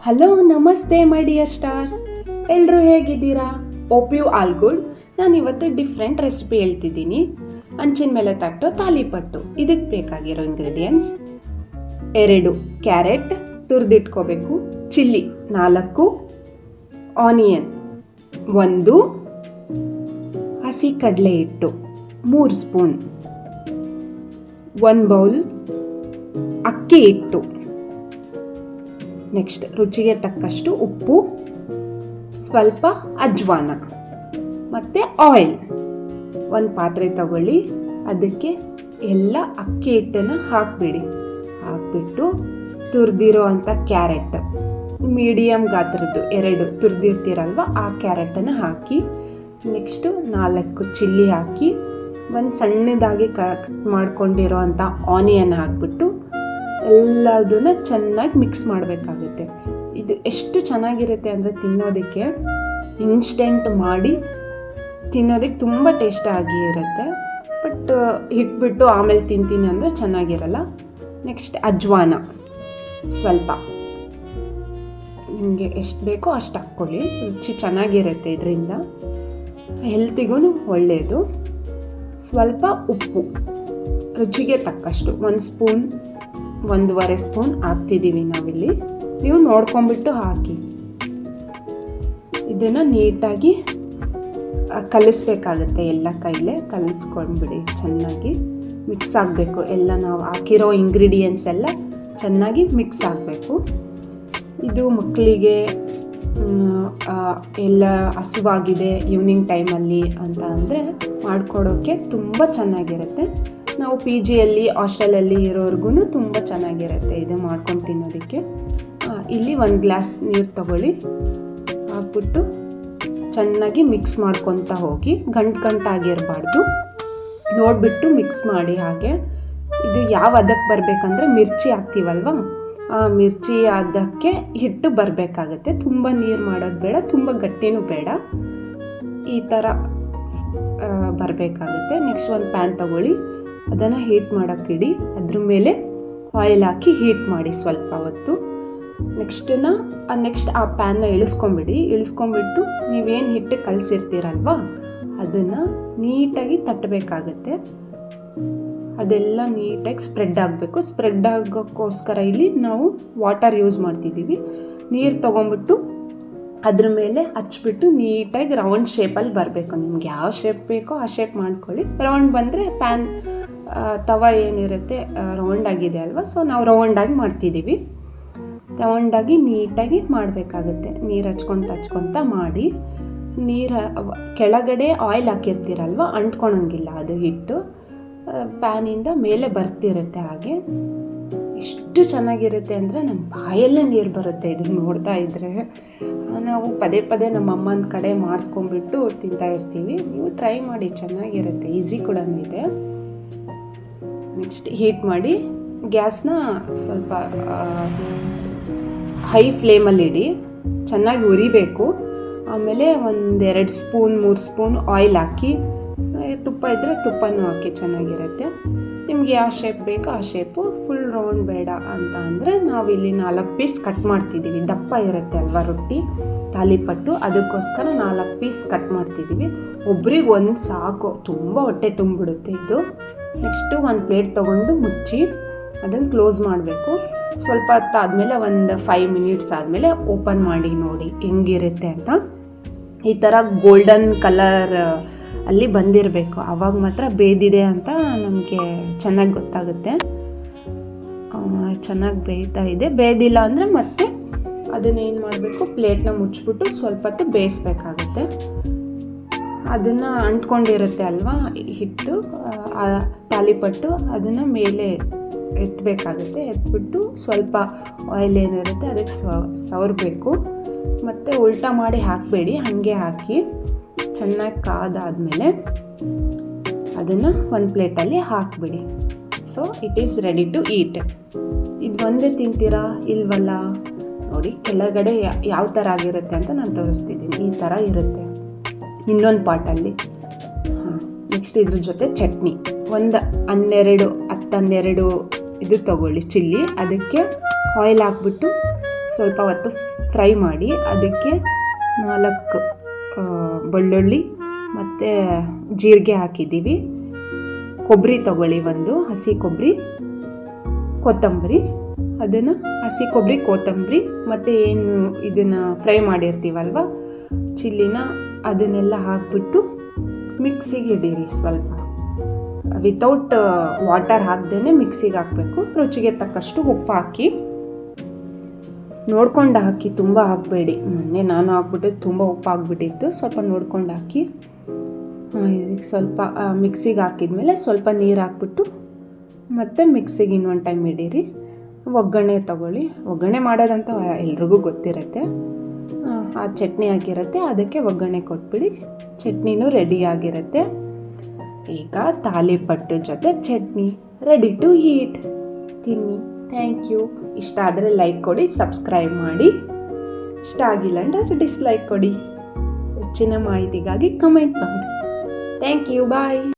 Hello ನಮಸ್ತೆ my dear stars, ಎಲ್ಲರೂ ಹೇಗಿದ್ದೀರಾ? ಓಪ್ ಯು ಆಲ್ ಗುಡ್. ನಾನು ಇವತ್ತು ಡಿಫ್ರೆಂಟ್ ರೆಸಿಪಿ ಹೇಳ್ತಿದ್ದೀನಿ. ಹಂಚಿನ ಮೇಲೆ ತಟ್ಟೋ ತಾಲಿಪಟ್ಟು. ಇದಕ್ಕೆ ಬೇಕಾಗಿರೋ ಇಂಗ್ರೀಡಿಯೆಂಟ್ಸ್: 2 ಕ್ಯಾರೆಟ್ ತುರಿದಿಟ್ಕೋಬೇಕು, ಚಿಲ್ಲಿ 4, ಆನಿಯನ್ 1, ಹಸಿ ಕಡಲೆ ಹಿಟ್ಟು 3 ಸ್ಪೂನ್, 1 ಬೌಲ್ ಅಕ್ಕಿ ಹಿಟ್ಟು, ನೆಕ್ಸ್ಟ್ ರುಚಿಗೆ ತಕ್ಕಷ್ಟು ಉಪ್ಪು, ಸ್ವಲ್ಪ ಅಜ್ವಾನ ಮತ್ತು ಆಯಿಲ್. ಒಂದು ಪಾತ್ರೆ ತಗೊಳ್ಳಿ, ಅದಕ್ಕೆ ಎಲ್ಲ ಅಕ್ಕಿ ಹಿಟ್ಟನ್ನು ಹಾಕಿಬಿಟ್ಟು ತುರಿದಿರೋ ಅಂಥ ಕ್ಯಾರೆಟ್ ಮೀಡಿಯಮ್ ಗಾತ್ರದ್ದು 2 ತುರಿದಿರ್ತೀರಲ್ವ, ಆ ಕ್ಯಾರೆಟನ್ನು ಹಾಕಿ, ನೆಕ್ಸ್ಟು 4 ಚಿಲ್ಲಿ ಹಾಕಿ, ಒಂದು ಸಣ್ಣದಾಗಿ ಕಟ್ ಮಾಡ್ಕೊಂಡಿರೋ ಅಂಥ ಆನಿಯನ್ ಹಾಕ್ಬಿಟ್ಟು ಎಲ್ಲದನ್ನ ಚೆನ್ನಾಗಿ ಮಿಕ್ಸ್ ಮಾಡಬೇಕಾಗುತ್ತೆ. ಇದು ಎಷ್ಟು ಚೆನ್ನಾಗಿರುತ್ತೆ ಅಂದರೆ ತಿನ್ನೋದಕ್ಕೆ ಇನ್ಸ್ಟೆಂಟ್ ಮಾಡಿ ತಿನ್ನೋದಕ್ಕೆ ತುಂಬ ಟೇಸ್ಟಾಗಿ ಇರುತ್ತೆ. ಬಟ್ ಇಟ್ಬಿಟ್ಟು ಆಮೇಲೆ ತಿಂತೀನಿ ಅಂದರೆ ಚೆನ್ನಾಗಿರಲ್ಲ. ನೆಕ್ಸ್ಟ್ ಅಜ್ವಾನ ಸ್ವಲ್ಪ ನಿಮಗೆ ಎಷ್ಟು ಬೇಕೋ ಅಷ್ಟು ಹಾಕ್ಕೊಳ್ಳಿ, ರುಚಿ ಚೆನ್ನಾಗಿರುತ್ತೆ, ಇದರಿಂದ ಹೆಲ್ತಿಗೂ ಒಳ್ಳೆಯದು. ಸ್ವಲ್ಪ ಉಪ್ಪು ರುಚಿಗೆ ತಕ್ಕಷ್ಟು 1 ಸ್ಪೂನ್ 1.5 ಸ್ಪೂನ್ ಹಾಕ್ತಿದ್ದೀವಿ ನಾವಿಲ್ಲಿ. ನೀವು ನೋಡ್ಕೊಂಬಿಟ್ಟು ಹಾಕಿ. ಇದನ್ನು ನೀಟಾಗಿ ಕಲಿಸ್ಬೇಕಾಗುತ್ತೆ, ಎಲ್ಲ ಕೈಲೇ ಕಲಿಸ್ಕೊಂಡ್ಬಿಡಿ. ಚೆನ್ನಾಗಿ ಮಿಕ್ಸ್ ಆಗಬೇಕು, ಎಲ್ಲ ನಾವು ಹಾಕಿರೋ ಇಂಗ್ರೀಡಿಯೆಂಟ್ಸ್ ಎಲ್ಲ ಚೆನ್ನಾಗಿ ಮಿಕ್ಸ್ ಆಗಬೇಕು. ಇದು ಮಕ್ಕಳಿಗೆ ಎಲ್ಲ ಹಸುವಾಗಿದೆ ಈವ್ನಿಂಗ್ ಟೈಮಲ್ಲಿ ಅಂತ ಅಂದರೆ ಮಾಡಿಕೊಡೋಕ್ಕೆ ತುಂಬ ಚೆನ್ನಾಗಿರುತ್ತೆ. ನಾವು ಪಿ ಜಿಯಲ್ಲಿ ಹಾಸ್ಟೆಲಲ್ಲಿ ಇರೋರ್ಗು ತುಂಬ ಚೆನ್ನಾಗಿರುತ್ತೆ ಇದು ಮಾಡ್ಕೊಂಡು ತಿನ್ನೋದಕ್ಕೆ. ಇಲ್ಲಿ 1 ಗ್ಲಾಸ್ ನೀರು ತಗೊಳ್ಳಿ, ಹಾಕ್ಬಿಟ್ಟು ಚೆನ್ನಾಗಿ ಮಿಕ್ಸ್ ಮಾಡ್ಕೊತಾ ಹೋಗಿ, ಗಂಟಾಗಿರಬಾರ್ದು, ನೋಡಿಬಿಟ್ಟು ಮಿಕ್ಸ್ ಮಾಡಿ. ಹಾಗೆ ಇದು ಯಾವ ಹದಕ್ಕೆ ಬರಬೇಕಂದ್ರೆ ಮಿರ್ಚಿ ಹಾಕ್ತೀವಲ್ವ, ಆ ಮಿರ್ಚಿ ಅದಕ್ಕೆ ಹಿಟ್ಟು ಬರಬೇಕಾಗತ್ತೆ. ತುಂಬ ನೀರು ಮಾಡೋದು ಬೇಡ, ತುಂಬ ಗಟ್ಟಿನೂ ಬೇಡ, ಈ ಥರ ಬರಬೇಕಾಗುತ್ತೆ. ನೆಕ್ಸ್ಟ್ ಒಂದು ಪ್ಯಾನ್ ತಗೊಳ್ಳಿ, ಅದನ್ನು ಹೀಟ್ ಮಾಡೋಕ್ಕಿಡಿ, ಅದ್ರ ಮೇಲೆ ಆಯಿಲ್ ಹಾಕಿ ಹೀಟ್ ಮಾಡಿ ಸ್ವಲ್ಪ ಹೊತ್ತು. ನೆಕ್ಸ್ಟ್ ಆ ಪ್ಯಾನ್ನ ಇಳಿಸ್ಕೊಂಬಿಟ್ಟು ನೀವೇನು ಹಿಟ್ಟು ಕಲಸಿರ್ತೀರಲ್ವ ಅದನ್ನು ನೀಟಾಗಿ ತಟ್ಟಬೇಕಾಗತ್ತೆ. ಅದೆಲ್ಲ ನೀಟಾಗಿ ಸ್ಪ್ರೆಡ್ ಆಗಬೇಕು. ಸ್ಪ್ರೆಡ್ ಆಗೋಕ್ಕೋಸ್ಕರ ಇಲ್ಲಿ ನಾವು ವಾಟರ್ ಯೂಸ್ ಮಾಡ್ತಿದ್ದೀವಿ. ನೀರು ತೊಗೊಂಬಿಟ್ಟು ಅದ್ರ ಮೇಲೆ ಹಚ್ಬಿಟ್ಟು ನೀಟಾಗಿ ರೌಂಡ್ ಶೇಪಲ್ಲಿ ಬರಬೇಕು. ನಿಮ್ಗೆ ಯಾವ ಶೇಪ್ ಬೇಕೋ ಆ ಶೇಪ್ ಮಾಡ್ಕೊಳ್ಳಿ. ರೌಂಡ್ ಬಂದರೆ ಪ್ಯಾನ್ ತವ ಏನಿರುತ್ತೆ ರೌಂಡಾಗಿದೆ ಅಲ್ವಾ, ಸೊ ನಾವು ರೌಂಡಾಗಿ ಮಾಡ್ತಿದ್ದೀವಿ. ರೌಂಡಾಗಿ ನೀಟಾಗಿ ಮಾಡಬೇಕಾಗುತ್ತೆ. ನೀರು ಹಚ್ಕೊತ ಮಾಡಿ, ಕೆಳಗಡೆ ಆಯಿಲ್ ಹಾಕಿರ್ತೀರಲ್ವ, ಅಂಟ್ಕೊಳಂಗಿಲ್ಲ, ಅದು ಹಿಟ್ಟು ಪ್ಯಾನಿಂದ ಮೇಲೆ ಬರ್ತಿರುತ್ತೆ. ಹಾಗೆ ಎಷ್ಟು ಚೆನ್ನಾಗಿರುತ್ತೆ ಅಂದರೆ ನನ್ನ ಬಾಯಲ್ಲೇ ನೀರು ಬರುತ್ತೆ ಇದನ್ನು ನೋಡ್ತಾ ಇದ್ದರೆ. ನಾವು ಪದೇ ನಮ್ಮ ಅಮ್ಮನ ಕಡೆ ಮಾಡಿಸ್ಕೊಂಡ್ಬಿಟ್ಟು ತಿಂತಾ ಇರ್ತೀವಿ. ನೀವು ಟ್ರೈ ಮಾಡಿ, ಚೆನ್ನಾಗಿರುತ್ತೆ, ಈಸಿ ಕೂಡ ಇದೆ. ನೆಕ್ಸ್ಟ್ ಹೀಟ್ ಮಾಡಿ, ಗ್ಯಾಸ್ನ ಸ್ವಲ್ಪ ಹೈ ಫ್ಲೇಮಲ್ಲಿ ಇಡಿ, ಚೆನ್ನಾಗಿ ಉರಿಬೇಕು. ಆಮೇಲೆ 1-2 ಸ್ಪೂನ್ 3 ಸ್ಪೂನ್ ಆಯಿಲ್ ಹಾಕಿ, ತುಪ್ಪ ಇದ್ದರೆ ತುಪ್ಪನೂ ಹಾಕಿ, ಚೆನ್ನಾಗಿರುತ್ತೆ. ನಿಮ್ಗೆ ಯಾವ ಶೇಪ್ ಬೇಕೋ ಆ ಶೇಪು. ಫುಲ್ ರೌಂಡ್ ಬೇಡ ಅಂತ ಅಂದರೆ ನಾವಿಲ್ಲಿ 4 ಪೀಸ್ ಕಟ್ ಮಾಡ್ತಿದ್ದೀವಿ. ದಪ್ಪ ಇರುತ್ತೆ ಅಲ್ವಾ ರೊಟ್ಟಿ ತಾಲಿಪಟ್ಟು, ಅದಕ್ಕೋಸ್ಕರ 4 ಪೀಸ್ ಕಟ್ ಮಾಡ್ತಿದ್ದೀವಿ. ಒಬ್ರಿಗೆ 1 ಸಾಕು, ತುಂಬ ಹೊಟ್ಟೆ ತುಂಬಿಬಿಡುತ್ತೆ ಇದು. ನೆಕ್ಸ್ಟು 1 ಪ್ಲೇಟ್ ತೊಗೊಂಡು ಮುಚ್ಚಿ ಅದನ್ನು ಕ್ಲೋಸ್ ಮಾಡಬೇಕು. ಸ್ವಲ್ಪ ಹೊತ್ತಾದಮೇಲೆ ಒಂದು 5 ಮಿನಿಟ್ಸ್ ಆದಮೇಲೆ ಓಪನ್ ಮಾಡಿ ನೋಡಿ ಹೆಂಗಿರುತ್ತೆ ಅಂತ. ಈ ಥರ ಗೋಲ್ಡನ್ ಕಲರ್ ಅಲ್ಲಿ ಬಂದಿರಬೇಕು, ಆವಾಗ ಮಾತ್ರ ಬೇಯ್ದಿದೆ ಅಂತ ನಮಗೆ ಚೆನ್ನಾಗಿ ಗೊತ್ತಾಗುತ್ತೆ. ಚೆನ್ನಾಗಿ ಬೇಯ್ತಾ ಇದೆ. ಬೇಯ್ದಿಲ್ಲ ಅಂದರೆ ಮತ್ತೆ ಅದನ್ನೇನು ಮಾಡಬೇಕು, ಪ್ಲೇಟ್ನ ಮುಚ್ಚಿಬಿಟ್ಟು ಸ್ವಲ್ಪ ಹೊತ್ತು ಬೇಯಿಸ್ಬೇಕಾಗುತ್ತೆ. ಅದನ್ನು ಅಂಟ್ಕೊಂಡಿರುತ್ತೆ ಅಲ್ವಾ ಹಿಟ್ಟು, ತಾಲಿಪಟ್ಟು, ಅದನ್ನು ಮೇಲೆ ಎತ್ತಬೇಕಾಗುತ್ತೆ. ಎತ್ಬಿಟ್ಟು ಸ್ವಲ್ಪ ಆಯಿಲ್ ಏನಿರುತ್ತೆ ಅದಕ್ಕೆ ಸವರಬೇಕು. ಮತ್ತು ಉಲ್ಟಾ ಮಾಡಿ ಹಾಕಬೇಡಿ, ಹಾಗೆ ಹಾಕಿ ಚೆನ್ನಾಗಿ ಕಾದಾದಮೇಲೆ ಅದನ್ನು 1 ಪ್ಲೇಟಲ್ಲಿ ಹಾಕಿಬಿಡಿ. So it is ready to eat. ಇದು ಒಂದೇ ತಿಂತೀರಾ ಇಲ್ವಲ್ಲ ನೋಡಿ, ಕೆಳಗಡೆ ಯಾವ ಥರ ಆಗಿರುತ್ತೆ ಅಂತ ನಾನು ತೋರಿಸ್ತಿದ್ದೀನಿ. ಈ ಥರ ಇರುತ್ತೆ ಇನ್ನೊಂದು ಪಾಟಲ್ಲಿ. ನೆಕ್ಸ್ಟ್ ಇದ್ರ ಜೊತೆ ಚಟ್ನಿ 12 ಇದು ತಗೊಳ್ಳಿ ಚಿಲ್ಲಿ. ಅದಕ್ಕೆ ಆಯಿಲ್ ಹಾಕ್ಬಿಟ್ಟು ಸ್ವಲ್ಪ ಹೊತ್ತು ಫ್ರೈ ಮಾಡಿ ಅದಕ್ಕೆ 4 ಬೆಳ್ಳುಳ್ಳಿ ಮತ್ತು ಜೀರಿಗೆ ಹಾಕಿದ್ದೀವಿ. ಕೊಬ್ಬರಿ ತಗೊಳ್ಳಿ, ಒಂದು ಹಸಿ ಕೊಬ್ಬರಿ, ಕೊತ್ತಂಬರಿ, ಅದನ್ನು ಹಸಿ ಕೊಬ್ಬರಿ, ಕೊತ್ತಂಬರಿ ಮತ್ತು ಏನು ಇದನ್ನು ಫ್ರೈ ಮಾಡಿರ್ತೀವಲ್ವ ಚಿಲ್ಲಿನ, ಅದನ್ನೆಲ್ಲ ಹಾಕಿಬಿಟ್ಟು ಮಿಕ್ಸಿಗೆ ಇಡೀರಿ. ಸ್ವಲ್ಪ ವಿತೌಟ್ ವಾಟರ್ ಹಾಕ್ದೇ ಮಿಕ್ಸಿಗೆ ಹಾಕಬೇಕು. ರುಚಿಗೆ ತಕ್ಕಷ್ಟು ಉಪ್ಪು ಹಾಕಿ ನೋಡ್ಕೊಂಡು ಹಾಕಿ, ತುಂಬ ಹಾಕಬೇಡಿ. ಮೊನ್ನೆ ನಾನು ಹಾಕ್ಬಿಟ್ಟು ತುಂಬ ಉಪ್ಪು ಹಾಕ್ಬಿಟ್ಟಿತ್ತು. ಸ್ವಲ್ಪ ನೋಡ್ಕೊಂಡು ಹಾಕಿ. ಇದಕ್ಕೆ ಸ್ವಲ್ಪ ಮಿಕ್ಸಿಗೆ ಹಾಕಿದ್ಮೇಲೆ ಸ್ವಲ್ಪ ನೀರು ಹಾಕ್ಬಿಟ್ಟು ಮತ್ತು ಮಿಕ್ಸಿಗೆ ಇನ್ನೊಂದು ಟೈಮ್ ಇಡೀರಿ. ಒಗ್ಗರಣೆ ತಗೊಳ್ಳಿ. ಒಗ್ಗರಣೆ ಮಾಡೋದಂತ ಎಲ್ರಿಗೂ ಗೊತ್ತಿರುತ್ತೆ. ಆ ಚಟ್ನಿ ಆಗಿರುತ್ತೆ, ಅದಕ್ಕೆ ಒಗ್ಗರಣೆ ಕೊಟ್ಬಿಡಿ. ಚಟ್ನಿನೂ ರೆಡಿಯಾಗಿರುತ್ತೆ. ಈಗ ತಾಲಿಪಟ್ಟು ಜೊತೆ ಚಟ್ನಿ ರೆಡಿ ಟು ಈಟ್. ತಿನ್ನಿ. Thank you. ಇಷ್ಟ ಆದರೆ ಲೈಕ್ ಕೊಡಿ, ಸಬ್ಸ್ಕ್ರೈಬ್ ಮಾಡಿ. ಇಷ್ಟ ಆಗಿಲ್ಲ ಅಂದರೆ ಡಿಸ್ಲೈಕ್ ಕೊಡಿ. ಹೆಚ್ಚಿನ ಮಾಹಿತಿಗಾಗಿ ಕಮೆಂಟ್ ಮಾಡಿ. Thank you. ಬಾಯ್.